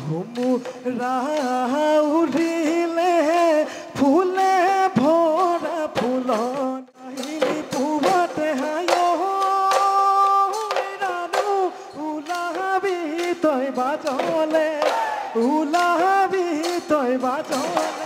ভুমুৰা উৰিলে ফুলে ভৰা ফুলত আহিলি পুৱাতে হায় ৰাণু ওলাবি তই বাজলে ওলাবি তই বাজলে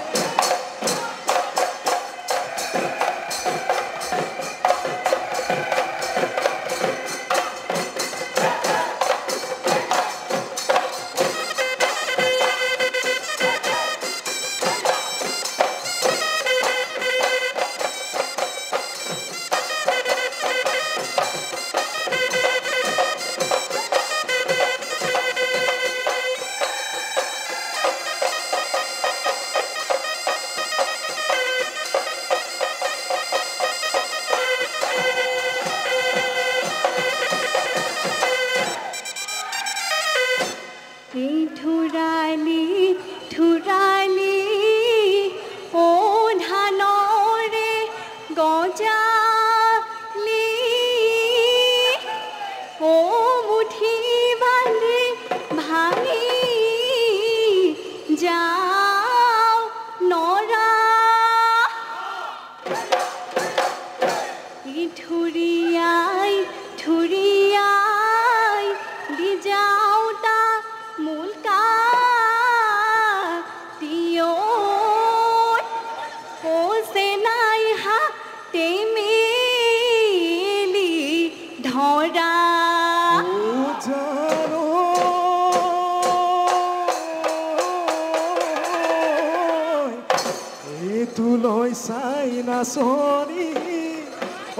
তুলৈ চাই নাচনি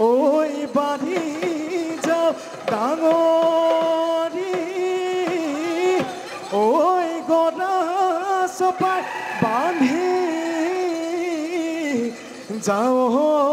ঐ বাঢ়ি যাওঁ ডাঙৰি ঐ গদা চপাই বান্ধি যাওঁ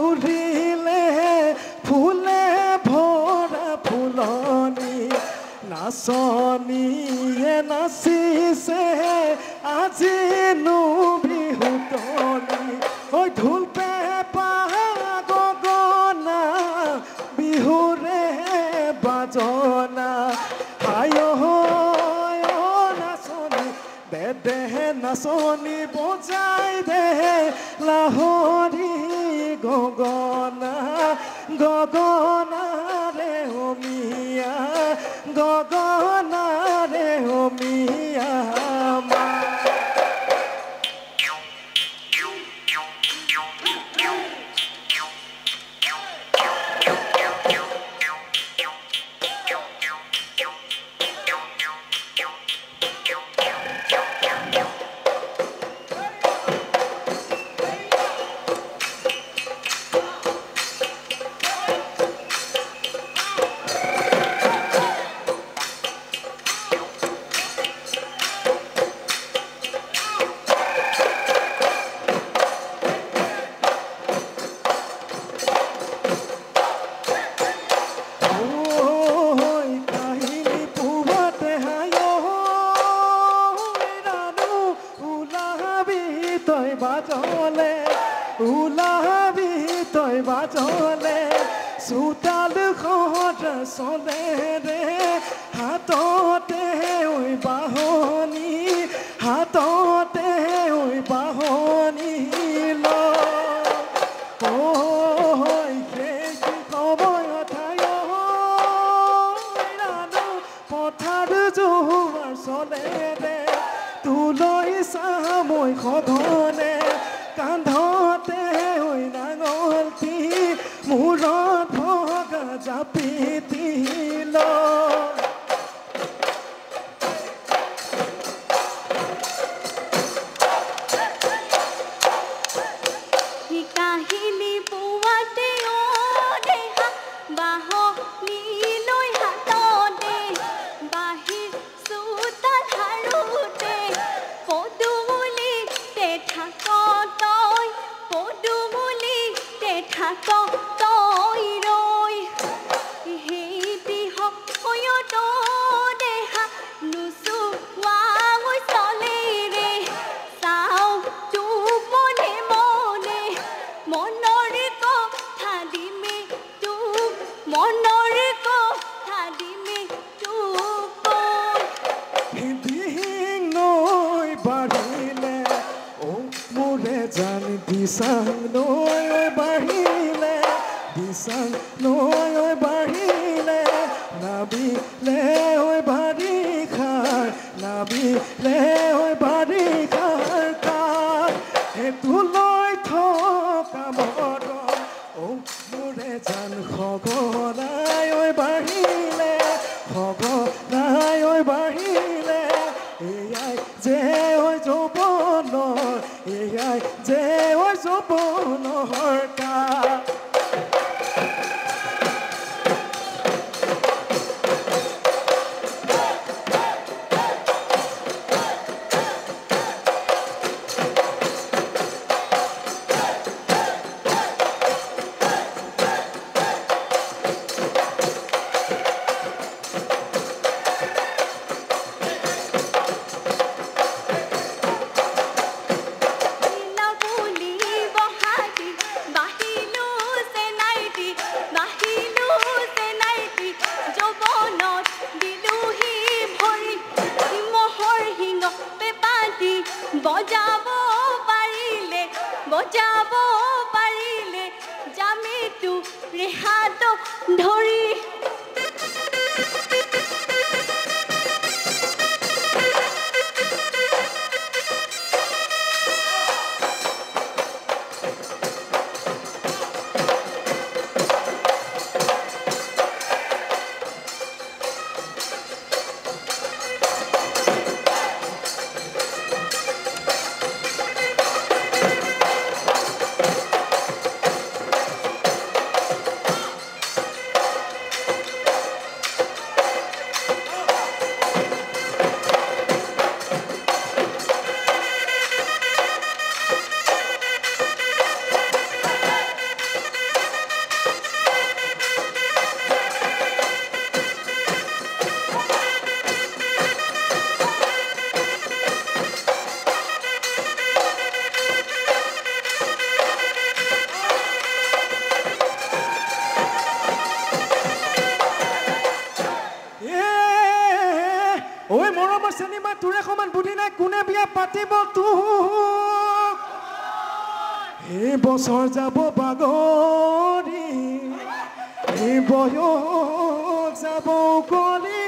উৰিলে ফুলে ভৰা ফুলনি নাচনীয়ে নাচিছে আজি বিহুতনি ঐ ঢোল পেঁপা গগনা বিহুৰে বাজনা আয় নাচনী দে নাচনী বজাই দে লাহৰি গগনা গগনা ৰে হমিয়া গগনা ৰে হমিয়া বাজলে ওলাবি তই বাজলে চোতাল ঘৰ চলে ৰে হাততে ঐ বাহনি হাততে ঐ বাহনি ল পথাৰ জোৱাৰ চলে ৰে তুলৈ চামৈ সঘনে কান্ধতে ঐ নাঙলটি মূৰত ভগা জাপি দিল থাক তই পদূলিতে থাক তই ৰৈ সেই বিষয়ত দেহা নোচোৱা চলেৰে চাওঁ তোক মনে মনে মনৰ কথা দিমে তোক মনৰ কথা দিমে তোক দিহিং নৈ বাঢ়িলে মোৰে জান দিচাং নৈ বাঢ়িলে দিচাং নৈ বাঢ়িলে নাবিলে বাৰিষাৰ নাবিলে বাৰিষাৰ কাল সেইটো লৈ থকা মৰম মোৰে জান সঘনাই বাঢ়িলে সঘনাই বাঢ়িলে এয়াই যে যৌৱনৰ এয়াই যে যৌৱনৰ কাল বজাব পাৰিলে জামিটো ৰেহাত ধৰি চিনেমা তোৰে সমান বুদ্ধি নাই কোনে বিয়া পাতিব তোক এই বছৰ যাব বাগৰি এই বয়স যাব কলি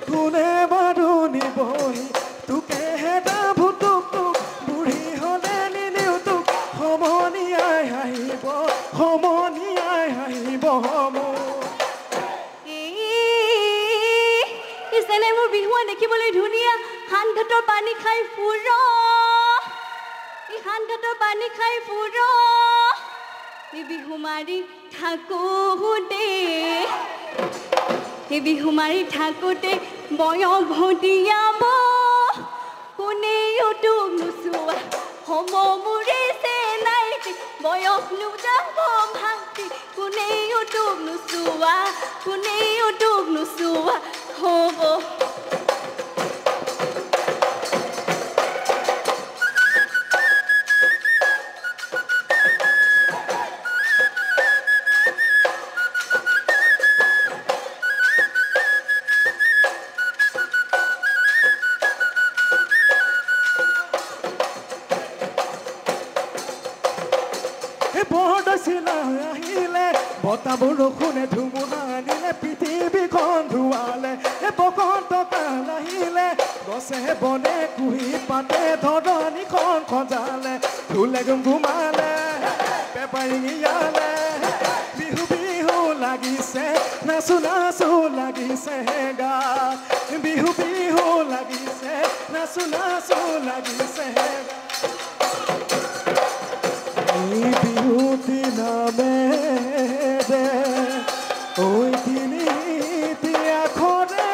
কোনে বাৰু নিবহি তোকে হেতা ভুতুক তোক বুঢ়ী হলে নিনিও তোক সমনীয়াই আহিব মোৰ বিহুৱা দেখিবলৈ ধুনীয়া হানঘাটৰ পানী খাই ফুৰ হানঘাটৰ পানী খাই ফুৰ বিহু মাৰি থাকোঁতে বয়স ভটিয়াব কোনেও তোক নোচোৱা হম মোৰে চেনাইটি বয়স নোযাব ভাঙি কোনেও তোক নোচোৱা হ'ব আহিলে বতাহ বৰষুণে ধুমুহা আনিলে পৃথিৱীখন ধুৱালে বসন্ত কাল আহিলে গছে বনে কুহি পাতে ধৰণীখন খজালে ঢোলে গুমগুমালে পেপাৰিঙিয়ালে বিহু বিহু লাগিছে নাচো নাচো লাগিছে গা বিহু বিহু লাগিছে নাচো নাচো লাগিছে বিহুতি নামে দে ওই তিনি দিয়া খরে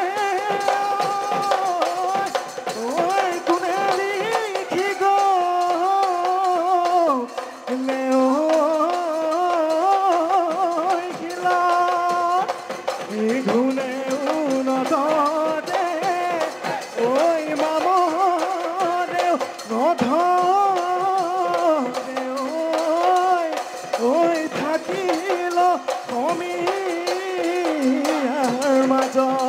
ওই কোনে লিখি গল জয়